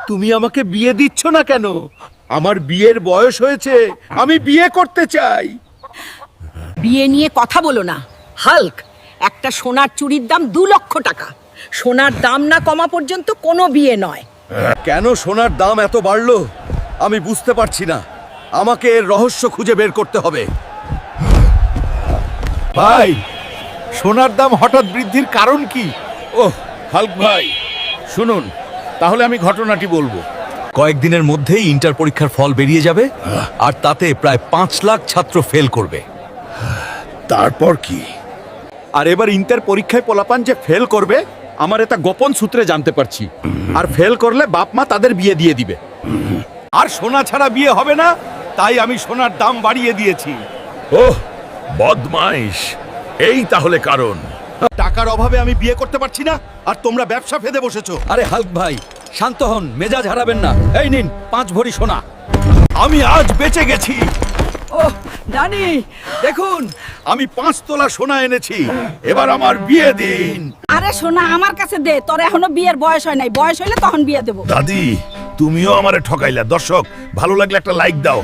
তুমি আমাকে বিয়ে দিচ্ছ না কেন? আমার বিয়ের বয়স হয়েছে, আমি বিয়ে করতে চাই। বিয়ে নিয়ে কথা বলো না হাল্ক। একটা সোনার চুড়ির দাম 2 লক্ষ টাকা। সোনার দাম না কমা পর্যন্ত কোনো বিয়ে নয়। কেন সোনার দাম এত বাড়লো আমি বুঝতে পারছি না। আমাকে এর রহস্য খুঁজে বের করতে হবে। ভাই, সোনার দাম হঠাৎ বৃদ্ধির কারণ কি? ওহ হাল্ক ভাই, শুনুন তাহলে আমি ঘটনাটি বলবো। কয়েকদিনের মধ্যেই ইন্টার পরীক্ষার ফল বেরিয়ে যাবে, আর তাতে প্রায় 5 লাখ ছাত্র ফেল করবে। তারপর কি? আর এবার ইন্টার পরীক্ষায় পোলাপান যে ফেল করবে, আমার এটা গোপন সূত্রে জানতে পারছি। আর ফেল করলে বাপ মা তাদের বিয়ে দিয়ে দিবে। আর সোনা ছাড়া বিয়ে হবে না, তাই আমি সোনার দাম বাড়িয়ে দিয়েছি। ওহ বদমাইশ, এই তাহলে কারণ। টাকার অভাবে আমি বিয়ে করতে পারছি না, আর তোমরা ব্যবসা ফেদে বসেছো। আরে হাল্ক ভাই, শান্ত হন, মেজাজ হারাবেন না। এই নিন 5 ভরি সোনা। আমি আজ বেঁচে গেছি। ওহ ডানি, দেখুন, আমি 5 তোলা সোনা এনেছি। এবার আমার বিয়ে দিন। আরে সোনা আমার কাছে দে, তোর এখনো বিয়ের বয়স হয় নাই। বয়স হইলে তখন বিয়ে দেবো। দাদি, তুমিও আমারে ঠকাইলা। দর্শক, ভালো লাগলে একটা লাইক দাও।